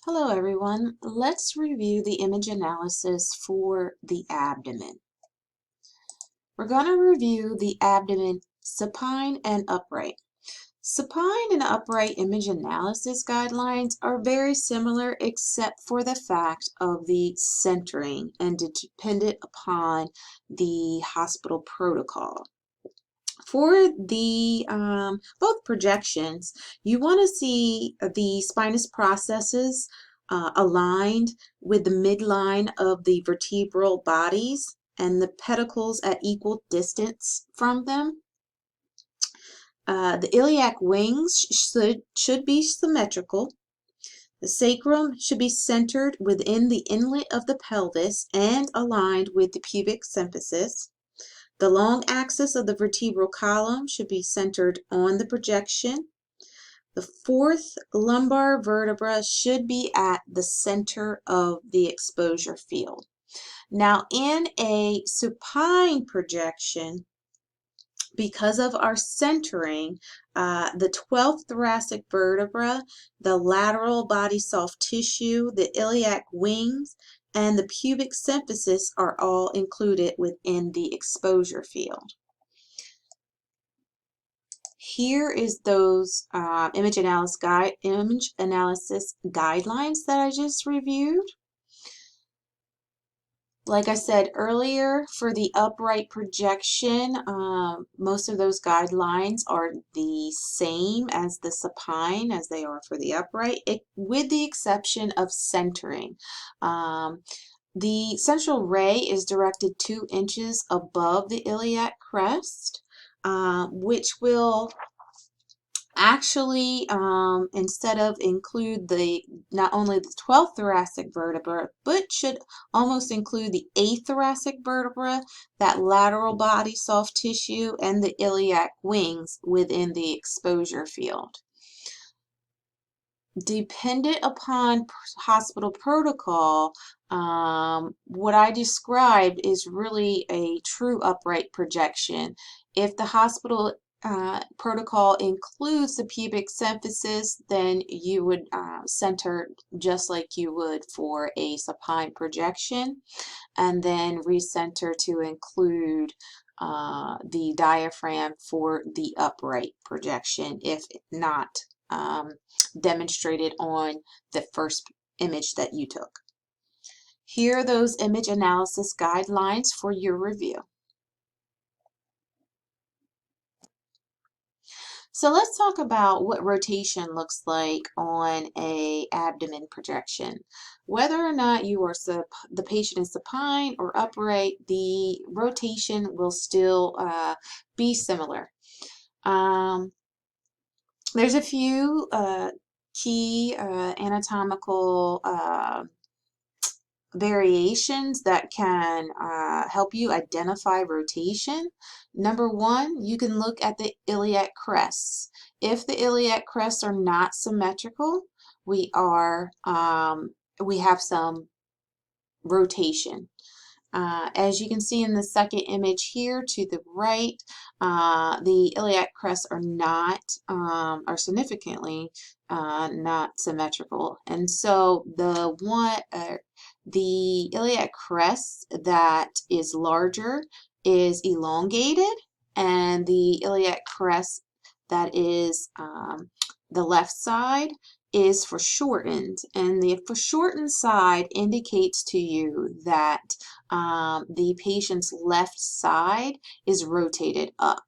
Hello everyone, let's review the image analysis for the abdomen. We're going to review the abdomen supine and upright. Supine and upright image analysis guidelines are very similar except for the fact of the centering and dependent upon the hospital protocol. For the both projections, you want to see the spinous processes aligned with the midline of the vertebral bodies and the pedicles at equal distance from them. The iliac wings should be symmetrical. The sacrum should be centered within the inlet of the pelvis and aligned with the pubic symphysis. The long axis of the vertebral column should be centered on the projection. The fourth lumbar vertebra should be at the center of the exposure field. Now, in a supine projection, because of our centering, the 12th thoracic vertebra, the lateral body soft tissue, the iliac wings, and the pubic symphysis are all included within the exposure field. Here is those image analysis guidelines that I just reviewed. Like I said earlier, for the upright projection, most of those guidelines are the same as the supine as they are for the upright, with the exception of centering. The central ray is directed 2 inches above the iliac crest, which will actually, instead of include not only the 12th thoracic vertebra, but should almost include the 8th thoracic vertebra, that lateral body soft tissue, and the iliac wings within the exposure field. Dependent upon hospital protocol, what I described is really a true upright projection. If the hospital protocol includes the pubic symphysis, then you would center just like you would for a supine projection, and then recenter to include the diaphragm for the upright projection, if not demonstrated on the first image that you took. Here are those image analysis guidelines for your review. So let's talk about what rotation looks like on a abdomen projection. Whether or not the patient is supine or upright, the rotation will still be similar. There's a few key anatomical variations that can help you identify rotation. Number one, you can look at the iliac crests. If the iliac crests are not symmetrical, we have some rotation. As you can see in the second image here to the right, the iliac crests are significantly not symmetrical, and so the iliac crest that is larger is elongated, and the iliac crest that is the left side is foreshortened, and the foreshortened side indicates to you that the patient's left side is rotated up.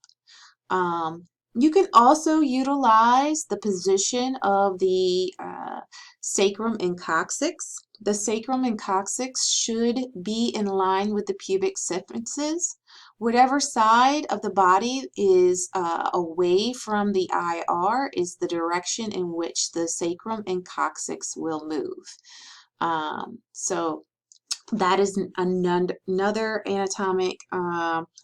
You can also utilize the position of the sacrum and coccyx. The sacrum and coccyx should be in line with the pubic symphysis. Whatever side of the body is away from the IR is the direction in which the sacrum and coccyx will move. So that is another anatomic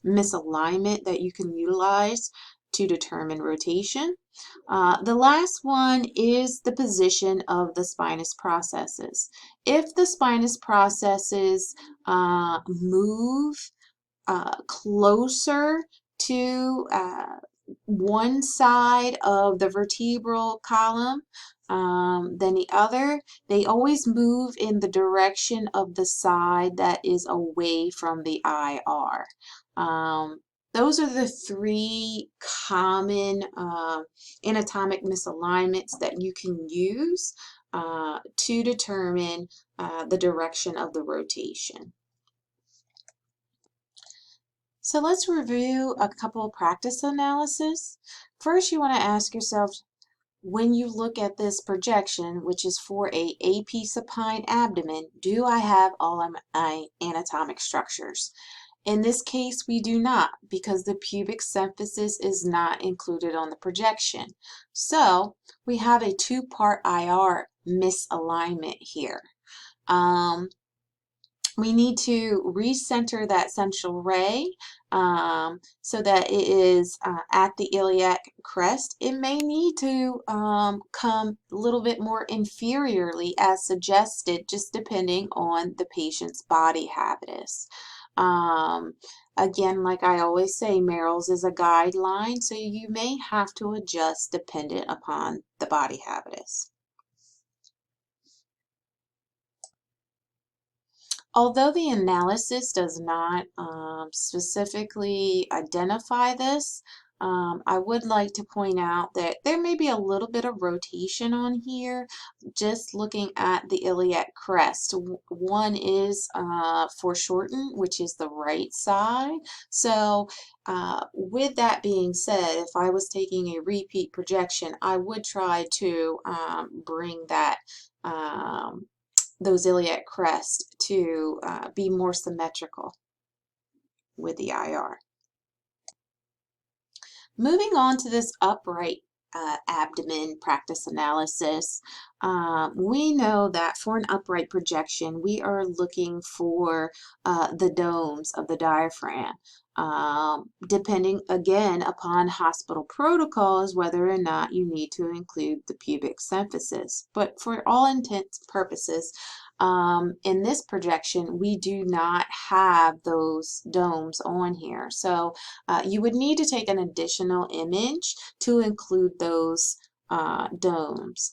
misalignment that you can utilize to determine rotation. The last one is the position of the spinous processes. If the spinous processes move closer to one side of the vertebral column, than the other. They always move in the direction of the side that is away from the IR. Those are the three common anatomic misalignments that you can use to determine the direction of the rotation. So let's review a couple of practice analysis. First, you want to ask yourself, when you look at this projection, which is for a AP supine abdomen, do I have all of my anatomic structures? In this case, we do not, because the pubic symphysis is not included on the projection. So we have a two-part IR misalignment here. We need to recenter that central ray so that it is at the iliac crest. It may need to come a little bit more inferiorly as suggested, just depending on the patient's body habitus. Again, like I always say, Merrill's is a guideline, so you may have to adjust dependent upon the body habitus. Although the analysis does not specifically identify this, I would like to point out that there may be a little bit of rotation on here, just looking at the iliac crest. One is foreshortened, which is the right side. So with that being said, if I was taking a repeat projection, I would try to bring that those iliac crests to be more symmetrical with the IR. Moving on to this upright abdomen practice analysis, we know that for an upright projection, we are looking for the domes of the diaphragm, depending again upon hospital protocols whether or not you need to include the pubic symphysis. But for all intents and purposes, in this projection, we do not have those domes on here. So you would need to take an additional image to include those domes.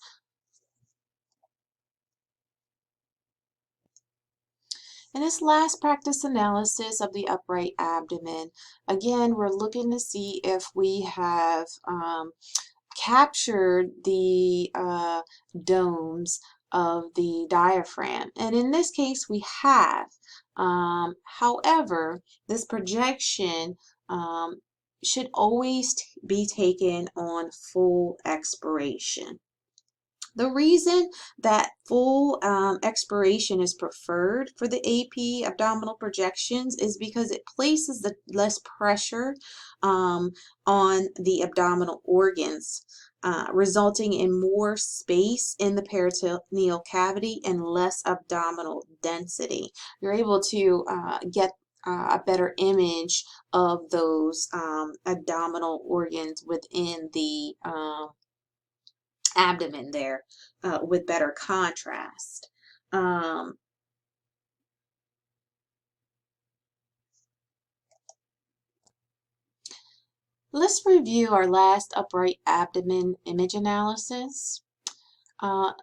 In this last practice analysis of the upright abdomen, again, we're looking to see if we have captured the domes of the diaphragm. And in this case, we have. However, this projection should always be taken on full expiration. The reason that full expiration is preferred for the AP abdominal projections is because it places the less pressure on the abdominal organs, resulting in more space in the peritoneal cavity and less abdominal density. You're able to get a better image of those abdominal organs within the abdomen there with better contrast. Let's review our last upright abdomen image analysis.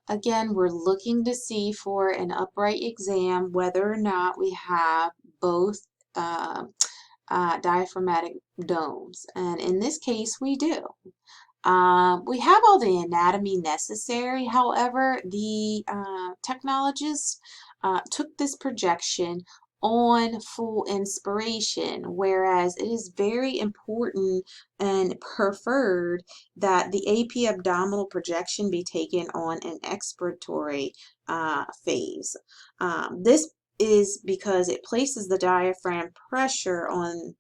Again, we're looking to see for an upright exam whether or not we have both diaphragmatic domes, and in this case we do. We have all the anatomy necessary. However, the technologists took this projection on full inspiration, whereas it is very important and preferred that the AP abdominal projection be taken on an expiratory phase. This is because it places the diaphragm pressure on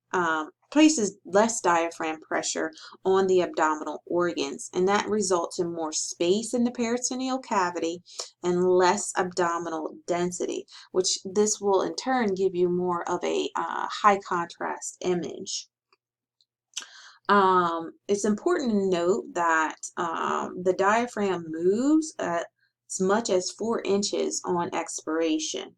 places less diaphragm pressure on the abdominal organs, and that results in more space in the peritoneal cavity and less abdominal density, which this will in turn give you more of a high contrast image. It's important to note that the diaphragm moves as much as 4 inches on expiration.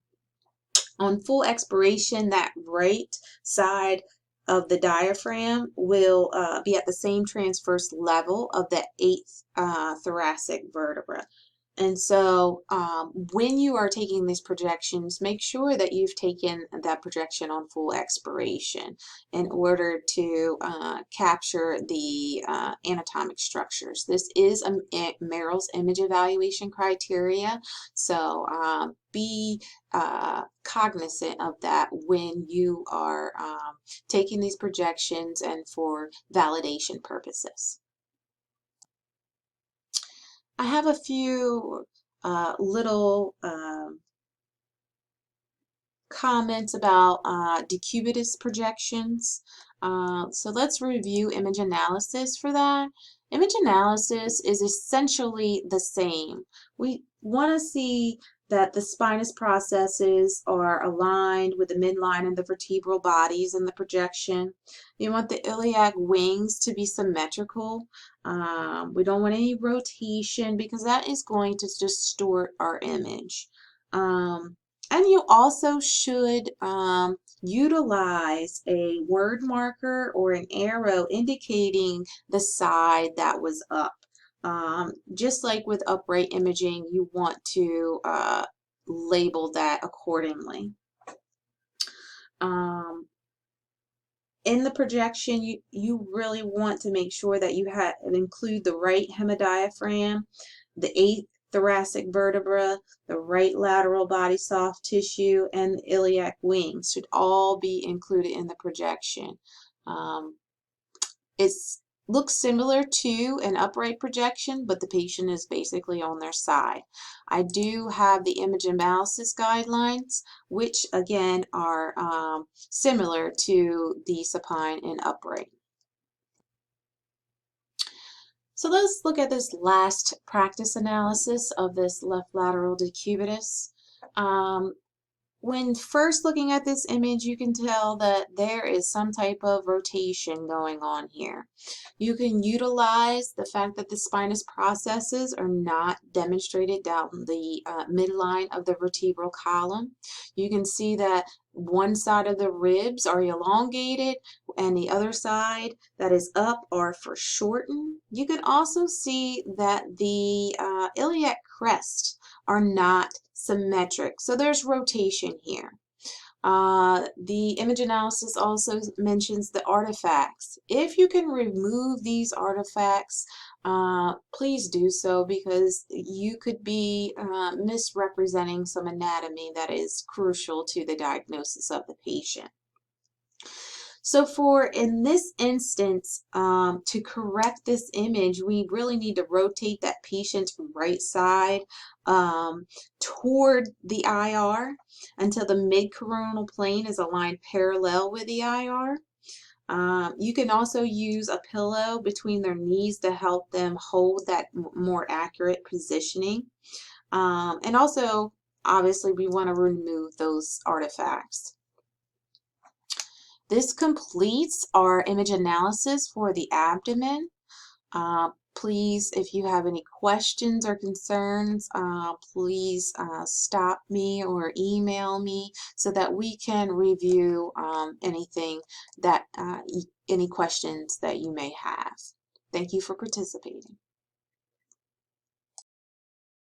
On full expiration, that right side of the diaphragm will be at the same transverse level of the 8th thoracic vertebra. And so when you are taking these projections, make sure that you've taken that projection on full expiration in order to capture the anatomic structures. This is a Merrill's image evaluation criteria, so be cognizant of that when you are taking these projections and for validation purposes. I have a few little comments about Decubitus projections. So let's review image analysis for that. Image analysis is essentially the same. We want to see that the spinous processes are aligned with the midline and the vertebral bodies in the projection. You want the iliac wings to be symmetrical. We don't want any rotation because that is going to distort our image. And you also should utilize a word marker or an arrow indicating the side that was up. Just like with upright imaging, you want to label that accordingly. In the projection, you really want to make sure that you include the right hemodiaphragm, the 8th thoracic vertebra, the right lateral body soft tissue, and the iliac wings should all be included in the projection. It looks similar to an upright projection, but the patient is basically on their side. I do have the image analysis guidelines, which again are similar to the supine and upright. So let's look at this last practice analysis of this left lateral decubitus. When first looking at this image, you can tell that there is some type of rotation going on here. You can utilize the fact that the spinous processes are not demonstrated down the midline of the vertebral column. You can see that one side of the ribs are elongated and the other side that is up are foreshortened. You can also see that the iliac crests are not symmetric, so there's rotation here. The image analysis also mentions the artifacts. If you can remove these artifacts, please do so, because you could be misrepresenting some anatomy that is crucial to the diagnosis of the patient. So in this instance, to correct this image, we really need to rotate that patient's right side toward the IR until the mid-coronal plane is aligned parallel with the IR. You can also use a pillow between their knees to help them hold that more accurate positioning. And also, obviously, we want to remove those artifacts. This completes our image analysis for the abdomen. Please, if you have any questions or concerns, please stop me or email me so that we can review anything that any questions that you may have. Thank you for participating.